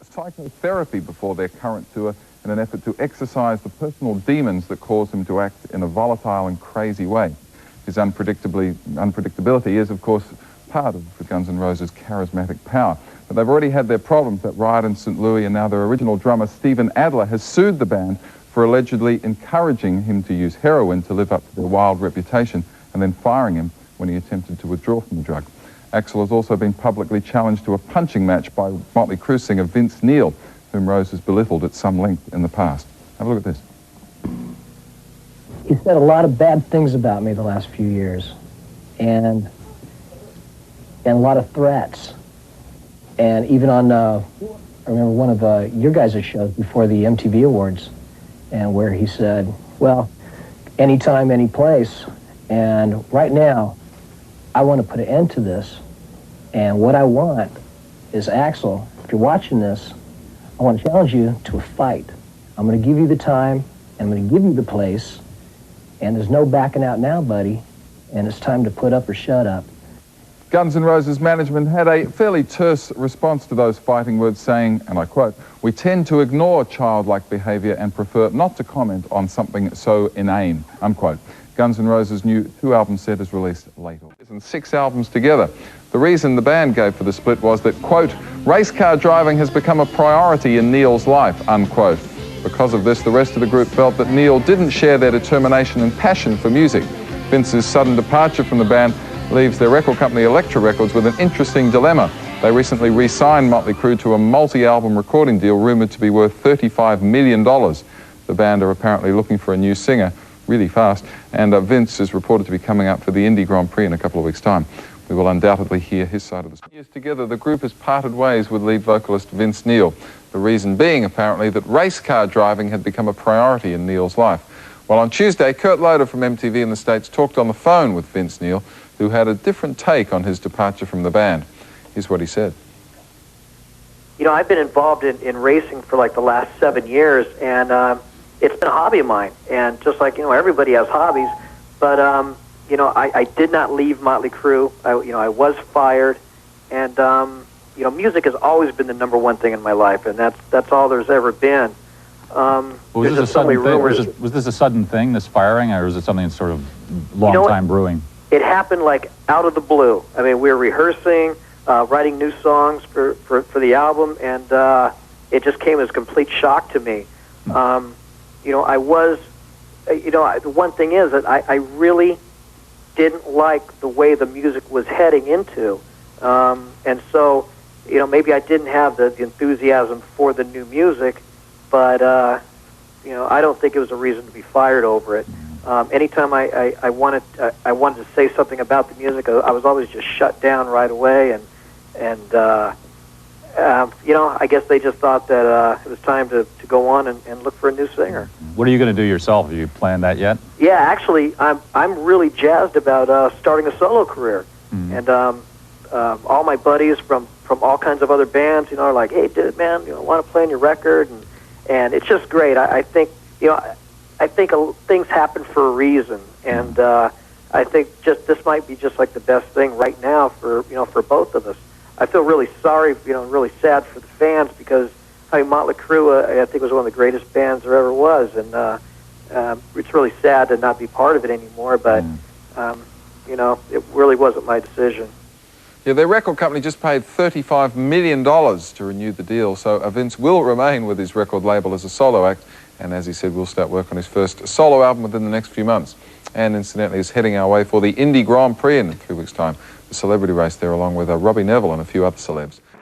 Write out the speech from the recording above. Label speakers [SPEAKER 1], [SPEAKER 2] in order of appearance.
[SPEAKER 1] psychotherapy before their current tour in an effort to exercise the personal demons that cause him to act in a volatile and crazy way. His unpredictability is, of course, part of the Guns N' Roses' charismatic power. But they've already had their problems, that riot in St. Louis, and now their original drummer, Steven Adler, has sued the band for allegedly encouraging him to use heroin to live up to their wild reputation and then firing him when he attempted to withdraw from the drug. Axl has also been publicly challenged to a punching match by Mötley Crüe singer Vince Neil, whom Rose has belittled at some length in the past. Have a look at this.
[SPEAKER 2] He said a lot of bad things about me the last few years, and a lot of threats. And even on, I remember one of your guys' shows before the MTV Awards, and where he said, well, anytime, any place, and right now, I want to put an end to this, and what I want is, Axl, if you're watching this, I want to challenge you to a fight. I'm going to give you the time, and I'm going to give you the place, and there's no backing out now, buddy, and it's time to put up or shut up.
[SPEAKER 1] Guns N' Roses management had a fairly terse response to those fighting words, saying, and I quote, "We tend to ignore childlike behavior and prefer not to comment on something so inane," unquote. Guns N' Roses' new 2-album set is released later. And 6 albums together. The reason the band gave for the split was that, quote, "race car driving has become a priority in Neil's life," unquote. Because of this, the rest of the group felt that Neil didn't share their determination and passion for music. Vince's sudden departure from the band leaves their record company Elektra Records with an interesting dilemma. They recently re-signed Mötley Crüe to a multi-album recording deal rumoured to be worth $35 million. The band are apparently looking for a new singer really fast, and Vince is reported to be coming out for the Indy Grand Prix in a couple of weeks' time. We will undoubtedly hear his side of the story. Years together, the group has parted ways with lead vocalist Vince Neil. The reason being, apparently, that race car driving had become a priority in Neil's life. Well, on Tuesday, Kurt Loder from MTV in the States talked on the phone with Vince Neil, who had a different take on his departure from the band. Here's what he said.
[SPEAKER 3] You know, I've been involved in racing for like the last 7 years, and it's been a hobby of mine. And just like, you know, everybody has hobbies, but, you know, I did not leave Mötley Crüe. I was fired, and, you know, music has always been the #1 thing in my life, and that's all there's ever been.
[SPEAKER 4] Was this a sudden thing? Was this a sudden thing, this firing, or was it something that's sort of long time brewing?
[SPEAKER 3] It happened like out of the blue. I mean, we were rehearsing, writing new songs for the album, and it just came as a complete shock to me. You know, the one thing is that I really didn't like the way the music was heading into. And so, you know, maybe I didn't have the enthusiasm for the new music, but, you know, I don't think it was a reason to be fired over it. Anytime I wanted to say something about the music, I was always just shut down right away, and you know, I guess they just thought that it was time to go on and look for a new singer.
[SPEAKER 4] What are you going to do yourself? Have you planned that yet?
[SPEAKER 3] Yeah, actually, I'm really jazzed about starting a solo career. And all my buddies from all kinds of other bands, you know, are like, "Hey, dude, man, you know, want to play on your record?" And it's just great. I think, you know, I think things happen for a reason, and I think this might be just like the best thing right now for, you know, for both of us. I feel really sorry, you know, really sad for the fans, because I mean, Mötley Crüe, I think, was one of the greatest bands there ever was, and it's really sad to not be part of it anymore. But you know, it really wasn't my decision.
[SPEAKER 1] Yeah, their record company just paid $35 million to renew the deal, so Vince will remain with his record label as a solo act, and as he said, we'll start work on his first solo album within the next few months. And incidentally, is heading our way for the Indy Grand Prix in 3 weeks' time, the celebrity race there, along with Robbie Neville and a few other celebs.